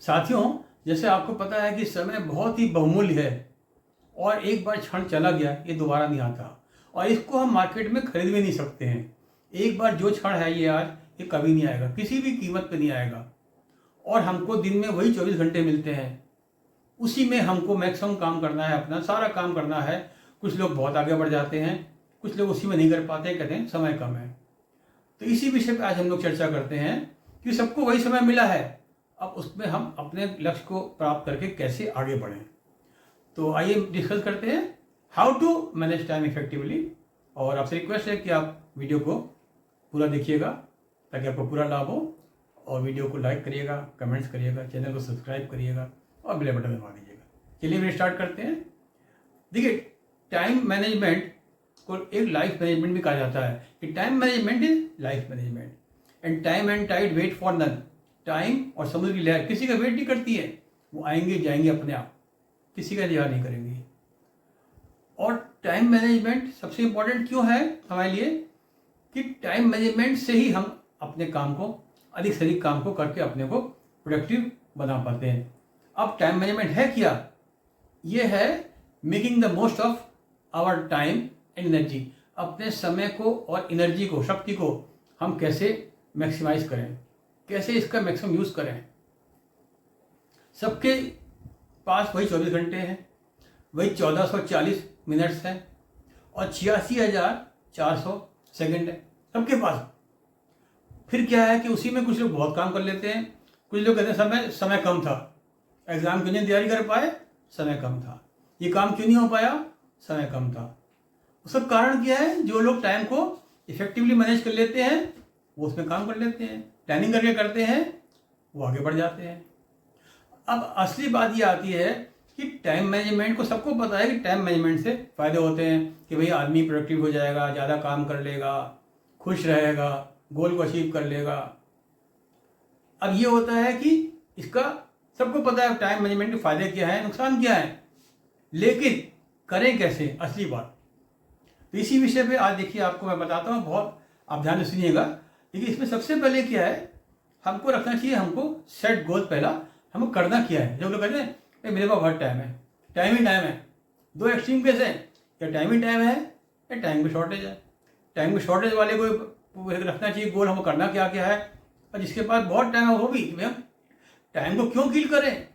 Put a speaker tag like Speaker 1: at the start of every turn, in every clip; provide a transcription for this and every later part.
Speaker 1: साथियों, जैसे आपको पता है कि समय बहुत ही बहुमूल्य है और एक बार क्षण चला गया ये दोबारा नहीं आता और इसको हम मार्केट में खरीद भी नहीं सकते हैं। एक बार जो क्षण है ये आज, ये कभी नहीं आएगा, किसी भी कीमत पे नहीं आएगा। और हमको दिन में वही 24 घंटे मिलते हैं, उसी में हमको मैक्सिमम काम करना है, अपना सारा काम करना है। कुछ लोग बहुत आगे बढ़ जाते हैं, कुछ लोग उसी में नहीं कर पाते, कहते हैं समय कम है। तो इसी विषय पे आज हम लोग चर्चा करते हैं कि सबको वही समय मिला है, अब उसमें हम अपने लक्ष्य को प्राप्त करके कैसे आगे बढ़ें। तो आइए डिस्कस करते हैं how to manage time effectively. और आपसे रिक्वेस्ट है कि आप वीडियो को पूरा देखिएगा ताकि आपको पूरा लाभ हो, और वीडियो को लाइक करिएगा, कमेंट्स करिएगा, चैनल को सब्सक्राइब करिएगा और बेल बटन दबा दीजिएगा। चलिए फिर स्टार्ट करते हैं। देखिए, टाइम मैनेजमेंट को एक लाइफ मैनेजमेंट भी कहा जाता है कि time management is life management. And time and tide wait for none. Time और समुद्र की लहर किसी का वेट नहीं करती है, वो आएंगे जाएंगे अपने आप, किसी का इंतजार नहीं करेंगे। और टाइम मैनेजमेंट सबसे इंपॉर्टेंट क्यों है हमारे लिए कि टाइम मैनेजमेंट से ही हम अपने काम को, अधिक से अधिक काम को करके अपने को प्रोडक्टिव बना पाते हैं। अब टाइम मैनेजमेंट है क्या? ये है making the most of our time and energy. अपने समय को और एनर्जी को, शक्ति को हम कैसे मैक्सिमाइज करें, कैसे इसका मैक्सिमम यूज करें। सबके पास वही 24 घंटे हैं, वही 1440 मिनट्स हैं और 86,400 सेकंड है सबके पास। फिर क्या है कि उसी में कुछ लोग बहुत काम कर लेते हैं, कुछ लोग कहते हैं समय कम था, एग्जाम क्यों नहीं तैयारी कर पाए, समय कम था, ये काम क्यों नहीं हो पाया, समय कम था। उसका कारण क्या है? जो लोग टाइम को इफेक्टिवली मैनेज कर लेते हैं वो उसमें काम कर लेते हैं, प्लानिंग करके करते हैं, वो आगे बढ़ जाते हैं। अब असली बात ये आती है कि टाइम मैनेजमेंट को सबको पता है कि टाइम मैनेजमेंट से फायदे होते हैं कि भाई आदमी प्रोडक्टिव हो जाएगा, ज़्यादा काम कर लेगा, खुश रहेगा, गोल को अचीव कर लेगा। अब ये होता है कि इसका सबको पता है टाइम मैनेजमेंट के फायदे क्या है, नुकसान क्या है, लेकिन करें कैसे, असली बात। तो इसी विषय पे आज देखिए आपको मैं बताता हूँ, बहुत आप ध्यान से सुनिएगा। देखिए, इसमें सबसे पहले क्या है, हमको रखना चाहिए, हमको सेट गोल पहला हमको करना क्या है। जो लोग कहते हैं मेरे पास बहुत टाइम है, टाइम ही टाइम है, दो एक्सट्रीम केस है, या टाइम ही टाइम है या टाइम की शॉर्टेज है। टाइम की शॉर्टेज वाले को रखना चाहिए गोल, हमको करना क्या क्या है। और जिसके पास बहुत टाइम है वो भी हम टाइम को क्यों किल करें,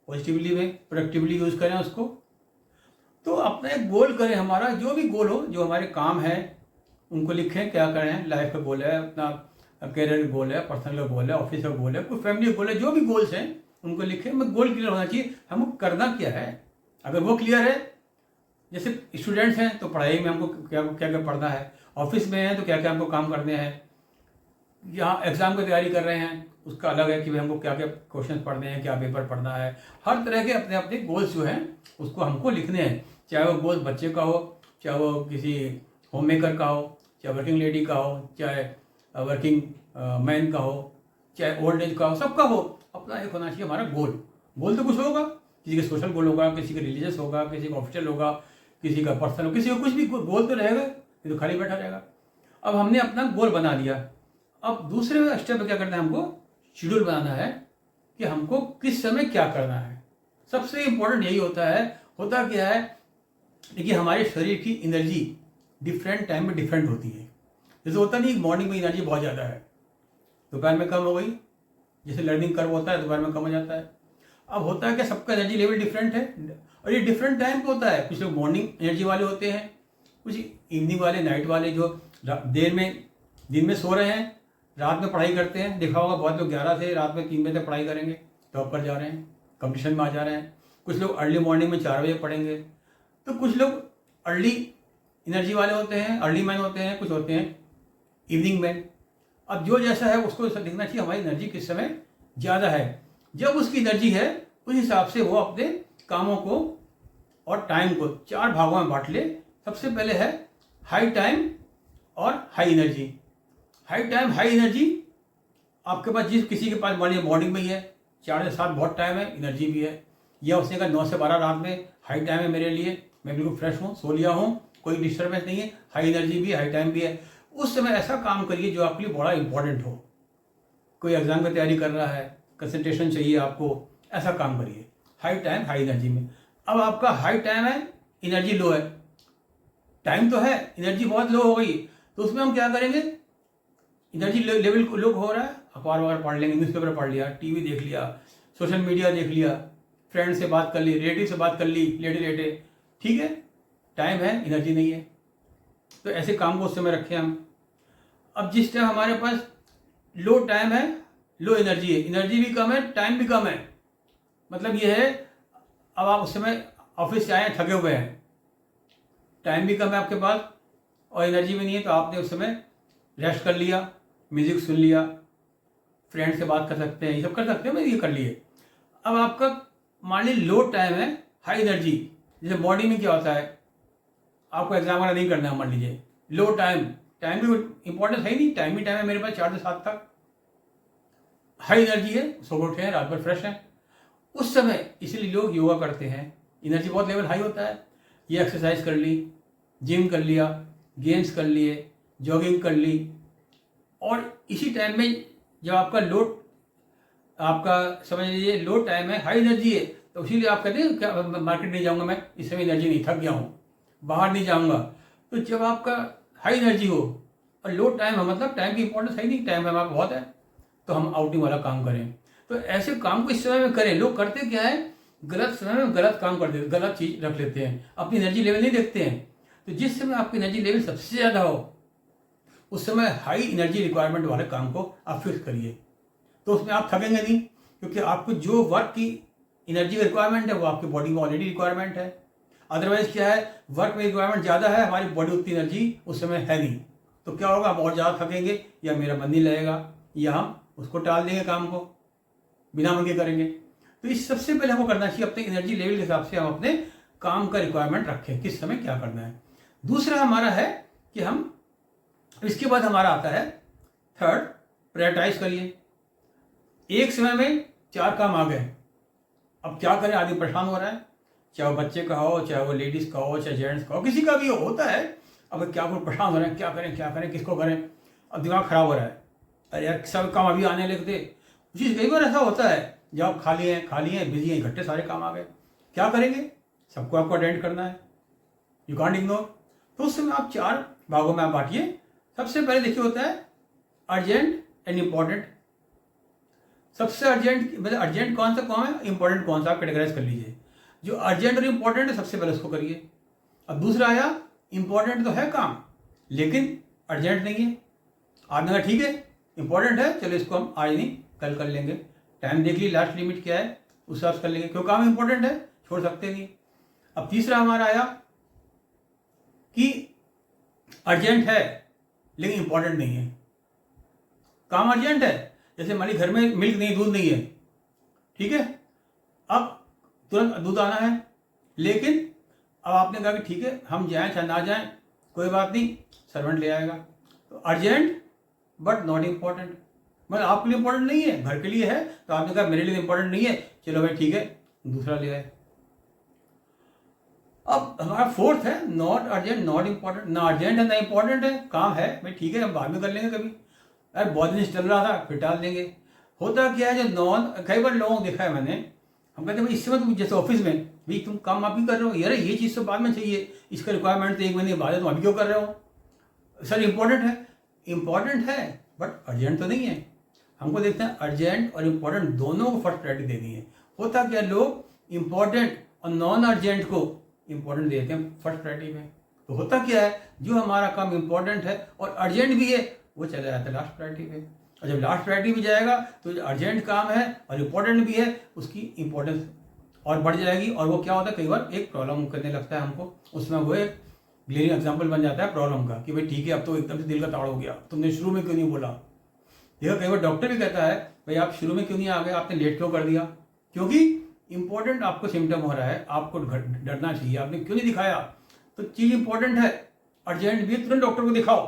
Speaker 1: पॉजिटिवली में प्रोडक्टिवली यूज करें उसको। तो अपना एक गोल करें, हमारा जो भी गोल हो, जो हमारे काम है उनको लिखें, क्या करें, लाइफ का गोल है, अपना कैरियर गोल है, पर्सनल गोल है, ऑफिस का गोल है, कोई फैमिली गोल है, जो भी गोल्स हैं उनको लिखें। मैं गोल क्लियर होना चाहिए, हमको करना क्या है। अगर वो क्लियर है, जैसे स्टूडेंट्स हैं तो पढ़ाई में हमको क्या क्या क्या पढ़ना है, ऑफिस में हैं तो क्या क्या हमको काम करने हैं, यहाँ एग्जाम की तैयारी कर रहे हैं उसका अलग है कि भाई हमको क्या क्या क्वेश्चन पढ़ने हैं, क्या पेपर पढ़ना है। हर तरह के अपने अपने गोल्स जो हैं उसको हमको लिखने हैं, चाहे वो गोल बच्चे का हो, चाहे वो किसी होम मेकर का हो, चाहे वर्किंग लेडी का हो, चाहे वर्किंग मैन का हो, चाहे ओल्ड एज का हो, सबका हो। अपना एक होना चाहिए हमारा गोल। गोल तो कुछ होगा, किसी का सोशल गोल होगा, किसी का रिलीजियस होगा, किसी का ऑफिशियल होगा, किसी का पर्सनल, किसी का कुछ भी गोल तो रहेगा, ये तो खाली बैठा रहेगा। अब हमने अपना गोल बना लिया, अब दूसरे स्टेप में क्या करना है, हमको शेड्यूल बनाना है कि हमको किस समय क्या करना है। सबसे इंपॉर्टेंट यही होता है। होता क्या है, देखिए हमारे शरीर की एनर्जी डिफरेंट टाइम में डिफरेंट होती है। जैसे होता नहीं, मॉर्निंग में एनर्जी बहुत ज़्यादा है, दोपहर में कम हो गई, जैसे लर्निंग कर्व होता है दोपहर में कम हो जाता है। अब होता है कि सबका एनर्जी लेवल डिफरेंट है और ये डिफरेंट टाइम पे होता है। कुछ लोग मॉर्निंग एनर्जी वाले होते हैं, कुछ इवनिंग वाले, नाइट वाले, जो देर में दिन में सो रहे हैं, रात में पढ़ाई करते हैं। देखा होगा बहुत लोग 11 से रात में 3 बजे तक पढ़ाई करेंगे, टॉप पर जा रहे हैं, कंपटीशन में आ जा रहे हैं। कुछ लोग अर्ली मॉर्निंग में 4 बजे पढ़ेंगे। तो कुछ लोग अर्ली एनर्जी वाले होते हैं, अर्ली मैन होते हैं, कुछ होते हैं इवनिंग मैन। अब जो जैसा है उसको देखना चाहिए हमारी एनर्जी किस समय ज़्यादा है। जब उसकी एनर्जी है उस हिसाब से वो अपने कामों को और टाइम को 4 भागों में बांट ले। सबसे पहले है हाई टाइम और high energy. High time high energy आपके पास, जिस किसी के पास मॉर्निंग में ही है 4 से 7 बहुत टाइम है, एनर्जी भी है, या उसने कहा 9 से 12 रात में हाई टाइम है मेरे लिए, मैं बिल्कुल फ्रेश हूँ, सो लिया हूँ, कोई डिस्टर्बेंस नहीं है, हाई एनर्जी भी, हाई टाइम भी है। उस समय ऐसा काम करिए जो आपके लिए बड़ा इंपॉर्टेंट हो। कोई एग्जाम की तैयारी कर रहा है, कंसंट्रेशन चाहिए आपको, ऐसा काम करिए, हाई टाइम हाई एनर्जी में। अब आपका हाई टाइम है, एनर्जी लो है, टाइम तो है, एनर्जी बहुत लो हो गई, तो उसमें हम क्या करेंगे, एनर्जी लेवल लो हो रहा है, अखबार वगैरह पढ़ लेंगे, न्यूज़पेपर पढ़ लिया, टीवी देख लिया, सोशल मीडिया देख लिया, फ्रेंड से बात कर ली, रिलेटिव से बात कर ली लेटे लेटे, ठीक है, टाइम है, एनर्जी नहीं है। तो ऐसे काम को उस समय रखें हम। अब जिस टाइम हमारे पास लो टाइम है, लो एनर्जी है, एनर्जी भी कम है, टाइम भी कम है, मतलब ये है, अब आप उस समय ऑफिस से आए हैं, थके हुए हैं, टाइम भी कम है आपके पास और एनर्जी भी नहीं है, तो आपने उस समय रेस्ट कर लिया, म्यूजिक सुन लिया, फ्रेंड से बात कर सकते हैं, ये सब कर सकते हैं, मैं ये कर लिए। अब आपका मान लीजिए लो टाइम है, हाई एनर्जी, जैसे बॉडी में क्या होता है, आपको एग्जाम वगैरह नहीं करना है, मान लीजिए लो टाइम, टाइम भी इंपॉर्टेंस है ही नहीं, टाइम ही टाइम है मेरे पास 4 से 7 तक, हाई एनर्जी है, सो उठे हैं, रात भर फ्रेश हैं उस समय, इसलिए लोग योगा करते हैं, एनर्जी बहुत लेवल हाई होता है, ये एक्सरसाइज कर ली, जिम कर लिया, गेम्स कर लिए, जॉगिंग कर ली, और इसी टाइम में जब आपका लो, आपका समझ लीजिए लो टाइम है, हाई एनर्जी है, तो इसीलिए आप कहते हैं क्या मार्केट नहीं जाऊंगा मैं, इस समय एनर्जी नहीं, थक गया हूँ, बाहर नहीं जाऊंगा। तो जब आपका हाई एनर्जी हो और लो टाइम है, मतलब टाइम की इंपॉर्टेंस है नहीं, टाइम हमारा बहुत है, तो हम आउटिंग वाला काम करें। तो ऐसे काम को इस समय में करें। लोग करते क्या है, गलत समय में गलत काम कर देते, गलत चीज रख लेते हैं, अपनी एनर्जी लेवल नहीं देखते हैं। तो जिस समय आपकी एनर्जी लेवल सबसे ज़्यादा हो, उस समय हाई एनर्जी रिक्वायरमेंट वाले काम को आप फिक्स करिए, तो उसमें आप थकेंगे नहीं, क्योंकि आपको जो वर्क की एनर्जी का रिक्वायरमेंट है वो आपकी बॉडी में ऑलरेडी रिक्वायरमेंट है। अदरवाइज क्या है, वर्क में रिक्वायरमेंट ज़्यादा है, हमारी बॉडी उतनी एनर्जी उस समय है नहीं, तो क्या होगा, हम और ज़्यादा थकेंगे, या मेरा मन नहीं लगेगा, या हम उसको टाल देंगे, काम को बिना मन के करेंगे। तो इस सबसे पहले हमको करना चाहिए, अपने एनर्जी लेवल के हिसाब से हम अपने काम का रिक्वायरमेंट रखें, किस समय क्या करना है। दूसरा हमारा है कि हम, इसके बाद हमारा आता है थर्ड, प्रायोरिटाइज करिए। एक समय में 4 काम आ गए, अब क्या करें, आदमी परेशान हो रहा है, चाहे वो बच्चे का हो, चाहे वो लेडीज़ का हो, चाहे जेंट्स का हो, किसी का भी होता है। अब क्या कोई परेशान हो रहे हैं, क्या करें, किसको करें, अब दिमाग खराब हो रहा है, अरे यार सब काम अभी आने लगते। चीज़ कई बार ऐसा होता है, जब आप खाली हैं बिजी हैं, इकट्ठे सारे काम आ गए, क्या करेंगे, सबको आपको अटेंड करना है, यू कांट इग्नोर। तो उस समय आप 4 भागों में आप बांटिए। सबसे पहले देखिए होता है अर्जेंट एंड इम्पॉर्टेंट। सबसे अर्जेंट, मतलब अर्जेंट कौन सा काम है, इंपॉर्टेंट कौन सा, आप कैटेगराइज कर लीजिए। जो अर्जेंट और इंपॉर्टेंट है सबसे पहले उसको करिए। अब दूसरा आया, इंपॉर्टेंट तो है काम लेकिन अर्जेंट नहीं है, आपने कहा ठीक है इंपॉर्टेंट है, चलो इसको हम आज नहीं कल कर लेंगे, टाइम देख लीजिए, लास्ट लिमिट क्या है उस हिसाब से कर लेंगे, क्यों काम इंपॉर्टेंट है, छोड़ सकते नहीं। अब तीसरा हमारा आया कि अर्जेंट है लेकिन इंपॉर्टेंट नहीं है। काम अर्जेंट है, जैसे मान लीजिए घर में मिल्क नहीं, दूध नहीं है, ठीक है, अब तुरंत दूध आना है, लेकिन अब आपने कहा कि ठीक है हम जाएं चाहे ना जाएं कोई बात नहीं, सर्वेंट ले आएगा। तो अर्जेंट बट नॉट इम्पॉर्टेंट, मतलब आपके लिए इंपॉर्टेंट नहीं है, घर के लिए है, तो आपने कहा मेरे लिए इंपॉर्टेंट नहीं है, चलो भाई ठीक है दूसरा ले आए। अब हमारा फोर्थ है नॉट अर्जेंट नॉट इम्पॉर्टेंट, ना अर्जेंट है ना इम्पॉर्टेंट है, काम है भाई ठीक है हम बाद में कर लेंगे कभी, अरे बहुत दिन चल रहा था फिर टाल देंगे। होता क्या है, जो नॉन, कई बार लोगों को देखा है मैंने, हम कहते हैं भाई इस समय तुम जैसे ऑफिस में भाई तुम काम आप ही कर रहे हो, यार ये चीज़ तो बाद में चाहिए, इसका रिक्वायरमेंट तो 1 महीने बाद है, तुम अभी क्यों कर रहे हो, सर इंपॉर्टेंट है बट अर्जेंट तो नहीं है। हमको देखते हैं अर्जेंट और इम्पोर्टेंट दोनों को फर्स्ट प्रायोरिटी देनी है। होता क्या, लोग इम्पोर्टेंट और नॉन अर्जेंट को इम्पोर्टेंट देते हैं फर्स्ट प्रायोरिटी में। तो होता क्या है, जो हमारा काम इम्पोर्टेंट है और अर्जेंट भी है वो चला जाता है लास्ट प्रायोरिटी पे, और जब लास्ट प्रायोरिटी में जाएगा तो जो अर्जेंट काम है और इम्पोर्टेंट भी है उसकी इम्पोर्टेंस और बढ़ जाएगी, और वो क्या होता है कई बार एक प्रॉब्लम करने लगता है हमको, उसमें वो एक ग्लेरिंग एग्जाम्पल बन जाता है प्रॉब्लम का, कि भाई ठीक है अब तो एकदम से दिल का ताड़ हो गया, तुमने शुरू में क्यों नहीं बोला। देखो कई बार डॉक्टर भी कहता है भाई आप शुरू में क्यों नहीं आ गए, आपने लेट क्यों कर दिया, क्योंकि इंपॉर्टेंट आपको सिम्टम हो रहा है, आपको डरना चाहिए, आपने क्यों नहीं दिखाया। तो चीज़ इंपॉर्टेंट है, अर्जेंट भी है, तुरंत डॉक्टर को दिखाओ,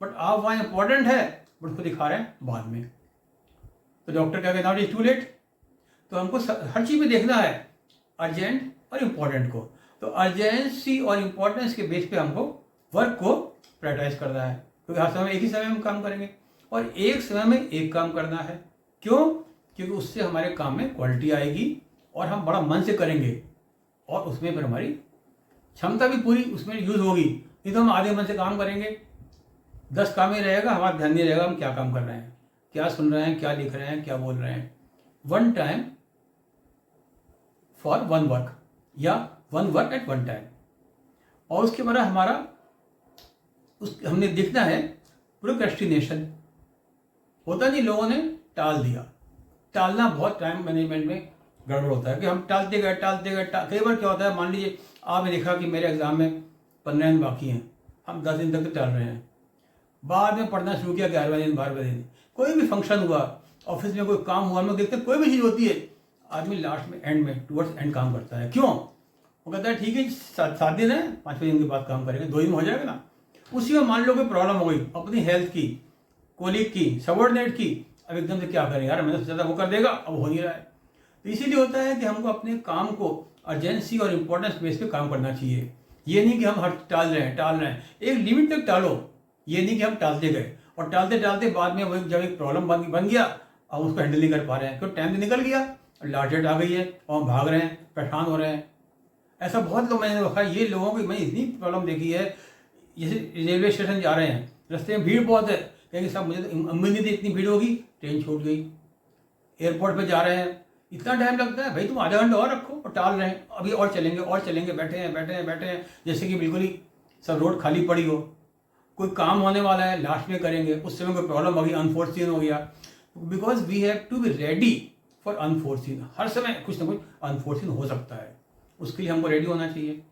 Speaker 1: बट आप वहाँ इंपॉर्टेंट है बट उसको दिखा रहे हैं बाद में, तो डॉक्टर क्या कहता है इट्स टू लेट। तो हमको हर चीज़ में देखना है अर्जेंट और इम्पॉर्टेंट को। तो अर्जेंसी और इम्पोर्टेंस के बेस पे हमको वर्क को प्रायोरिटाइज करना है, क्योंकि हर समय एक ही समय में काम करेंगे और एक समय में एक काम करना है। क्यों, क्योंकि उससे हमारे काम में क्वालिटी आएगी और हम बड़ा मन से करेंगे और उसमें फिर हमारी क्षमता भी पूरी उसमें यूज़ होगी। नहीं तो हम आधे मन से काम करेंगे, 10 काम ही रहेगा, हमारा ध्यान नहीं रहेगा हम क्या काम कर रहे हैं, क्या सुन रहे हैं, क्या लिख रहे हैं, क्या बोल रहे हैं। One time for one work या one work at one time. और उसके बाद हमारा हमने देखना है प्रोक्रेस्टिनेशन। होता नहीं, लोगों ने टाल दिया। टालना बहुत टाइम मैनेजमेंट में गड़बड़ होता है कि हम टालते गए कई बार क्या होता है, मान लीजिए आपने देखा कि मेरे एग्जाम में 15 दिन बाकी हैं, हम 10 दिन तक तो टाल रहे हैं। बाद में पढ़ना शुरू किया 11वें दिन 12वें दिन, कोई भी फंक्शन हुआ, ऑफिस में कोई काम हुआ, हम लोग देखते हैं कोई भी चीज़ होती है, आदमी लास्ट में एंड में टुवर्ड्स एंड काम करता है। क्यों? वो कहता है ठीक है 7 दिन है, 5वें दिन के बाद काम करेंगे, 2 दिन में हो जाएगा ना। उसी में मान लो कोई प्रॉब्लम हो गई अपनी हेल्थ की, कोलीग की, सबॉर्डिनेट की, अब एकदम से क्या करें यार, मैंने सोचा था वो कर देगा, अब हो नहीं रहा है। तो इसीलिए होता है कि हमको अपने काम को अर्जेंसी और इम्पोर्टेंस बेस पे काम करना चाहिए। ये नहीं कि हम हर टाल रहे हैं, एक लिमिट तक टालो। ये नहीं कि हम टालते गए और टालते टालते बाद में वो जब एक प्रॉब्लम बन गया, अब उसको हैंडल नहीं कर पा रहे हैं, क्योंकि टाइम तो निकल गया, लास्ट डेट आ गई है और हम भाग रहे हैं, परेशान हो रहे हैं। ऐसा बहुत लोग मैंने देखा, ये लोगों की मैंने इतनी प्रॉब्लम देखी है। जैसे रेलवे स्टेशन जा रहे हैं, रास्ते में भीड़ बहुत है, कहेंगे साहब मुझे तो उम्मीद नहीं थी इतनी भीड़ होगी, ट्रेन छूट गई। एयरपोर्ट पे जा रहे हैं, इतना टाइम लगता है, भाई तुम आधा घंटा और रखो, और टाल रहे हैं, अभी और चलेंगे, बैठे हैं जैसे कि बिल्कुल ही सब रोड खाली पड़ी हो। कोई काम होने वाला है, लास्ट में करेंगे, उस समय कोई प्रॉब्लम हो गई, अनफोर्सीन हो गया। Because we have to be ready for unforeseen. हर समय कुछ ना कुछ अनफोर्सीन हो सकता है, उसके लिए हमको रेडी होना चाहिए।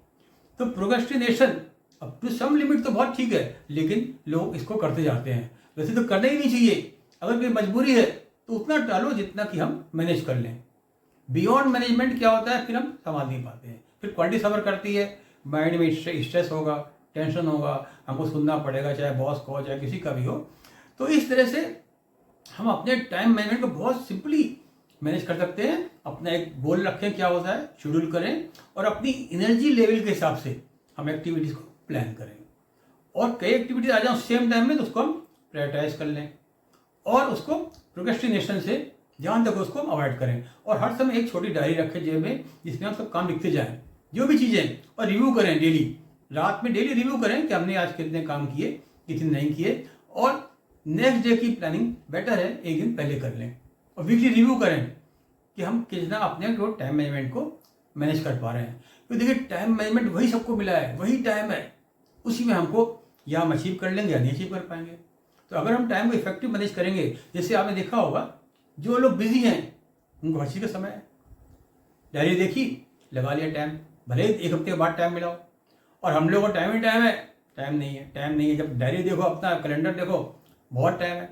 Speaker 1: तो procrastination up to some limit तो बहुत ठीक है, लेकिन लोग इसको करते जाते हैं। वैसे तो करना ही नहीं चाहिए, अगर कोई मजबूरी है तो उतना टालो जितना कि हम मैनेज कर लें। बियॉन्ड मैनेजमेंट क्या होता है, फिर हम संभाल नहीं पाते हैं, फिर क्वालिटी सफर करती है, माइंड में स्ट्रेस होगा, टेंशन होगा, हमको सुनना पड़ेगा, चाहे बॉस को चाहे किसी का भी हो। तो इस तरह से हम अपने टाइम मैनेजमेंट को बहुत सिंपली मैनेज कर सकते हैं। अपना एक गोल रखें, क्या होता है, शेड्यूल करें और अपनी एनर्जी लेवल के हिसाब से हम एक्टिविटीज़ को प्लान करें। और कई एक्टिविटीज आ जाए सेम टाइम में तो उसको हम प्रायोरिटाइज कर लें और उसको प्रोक्रेस्टिनेशन से जहाँ तक उसको अवॉइड करें। और हर समय एक छोटी डायरी रखें जेब में, जिसमें हम सब काम लिखते जाएं, जो भी चीज़ें, और रिव्यू करें डेली। रात में डेली रिव्यू करें कि हमने आज कितने काम किए, कितने नहीं किए, और नेक्स्ट डे की प्लानिंग बेटर है एक दिन पहले कर लें। और वीकली रिव्यू करें कि हम कितना अपने टाइम मैनेजमेंट को मैनेज कर पा रहे हैं। तो देखिए टाइम मैनेजमेंट वही सबको मिला है, वही टाइम है, उसी में हमको या हम अचीव कर लेंगे या नहीं अचीव कर पाएंगे। तो अगर हम टाइम को इफेक्टिव मैनेज करेंगे, जैसे आपने देखा होगा जो लोग बिजी हैं उनको हर चीज़ का समय है, डायरी देखी, लगा लिया टाइम, भले ही 1 हफ्ते के बाद टाइम मिला हो। और हम लोगों को टाइम ही टाइम है, टाइम नहीं है। जब डायरी देखो, अपना कैलेंडर देखो, बहुत टाइम है।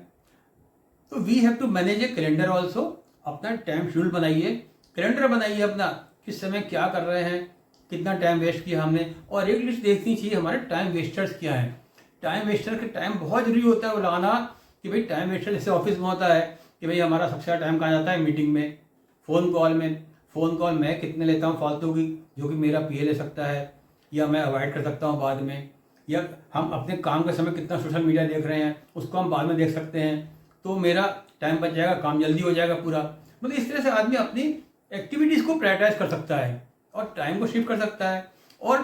Speaker 1: तो we have to manage a calendar also. अपना टाइम शेड्यूल बनाइए, कैलेंडर बनाइए अपना, किस समय क्या कर रहे हैं, कितना टाइम वेस्ट किया हमने। और एक लिस्ट देखनी चाहिए हमारे टाइम वेस्टर्स क्या हैं। टाइम वेस्टर के टाइम बहुत जरूरी होता है वो लगाना, कि भाई टाइम वेस्टर जैसे ऑफिस में होता है कि भाई हमारा सबसे ज़्यादा टाइम कहाँ जाता है, मीटिंग में, फ़ोन कॉल में। फ़ोन कॉल मैं कितने लेता हूँ फालतू की, जो कि मेरा पीए ले सकता है या मैं अवॉइड कर सकता हूँ बाद में। या हम अपने काम के समय कितना सोशल मीडिया देख रहे हैं, उसको हम बाद में देख सकते हैं, तो मेरा टाइम बच जाएगा, काम जल्दी हो जाएगा पूरा। मतलब इस तरह से आदमी अपनी एक्टिविटीज़ को प्रायोरिटाइज कर सकता है और टाइम को शिफ्ट कर सकता है। और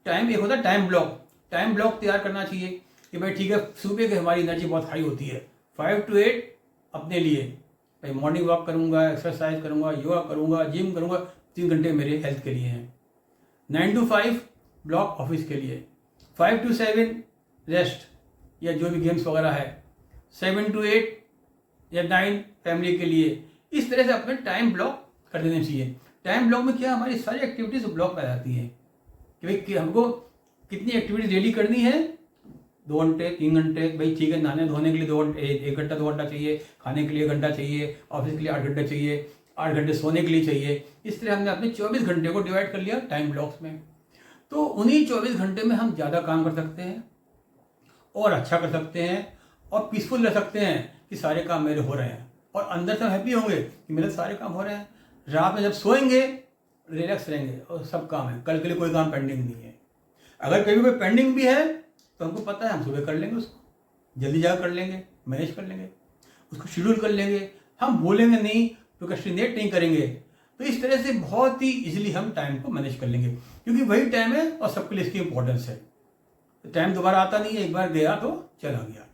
Speaker 1: टाइम एक होता है टाइम ब्लॉक तैयार करना चाहिए कि भाई ठीक है, सुबह की हमारी एनर्जी बहुत हाई होती है, 5 to 8 अपने लिए, भाई मॉर्निंग वॉक करूँगा, एक्सरसाइज करूँगा, योगा करूँगा, जिम करूँगा, 3 घंटे मेरे हेल्थ के लिए हैं। 9 to 5 ब्लॉक ऑफिस के लिए, 5 to 7 रेस्ट या जो भी गेम्स वगैरह है, 7 to 8 या 9 फैमिली के लिए। इस तरह से अपने टाइम ब्लॉक कर देने चाहिए। टाइम ब्लॉक में क्या हमारी सारी एक्टिविटीज ब्लॉक में आ जाती है कि भाई हमको कितनी एक्टिविटीज डेली करनी है, 2 घंटे 3 घंटे, भाई ठीक है, नहाने धोने के लिए 2 घंटे, 1 घंटा 2 घंटा चाहिए, खाने के लिए 1 घंटा चाहिए, ऑफिस के लिए 8 घंटे चाहिए, 8 घंटे सोने के लिए चाहिए। इस तरह हमने अपने 24 घंटे को डिवाइड कर लिया टाइम ब्लॉक्स में। तो उन्हीं 24 घंटे में हम ज़्यादा काम कर सकते हैं और अच्छा कर सकते हैं और पीसफुल रह सकते हैं कि सारे काम मेरे हो रहे हैं, और अंदर से हम हैप्पी होंगे कि मेरे सारे काम हो रहे हैं। रात में जब सोएंगे रिलैक्स रहेंगे और सब काम है, कल के लिए कोई काम पेंडिंग नहीं है। अगर कभी कोई पेंडिंग भी है तो हमको पता है हम सुबह कर लेंगे, उसको जल्दी जाकर कर लेंगे, मैनेज कर लेंगे, उसको शेड्यूल कर लेंगे। हम भूलेंगे नहीं, प्रोक्रेस्टिनेट नहीं करेंगे, तो इस तरह से बहुत ही इजीली हम टाइम को मैनेज कर लेंगे, क्योंकि वही टाइम है और सबके लिए इसकी इंपॉर्टेंस है। टाइम दोबारा आता नहीं है, एक बार गया तो चला गया।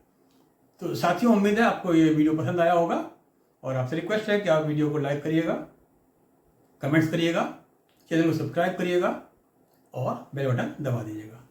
Speaker 1: तो साथियों, उम्मीद है आपको ये वीडियो पसंद आया होगा, और आपसे रिक्वेस्ट है कि आप वीडियो को लाइक करिएगा, कमेंट्स करिएगा, चैनल को सब्सक्राइब करिएगा और बेल बटन दबा दीजिएगा।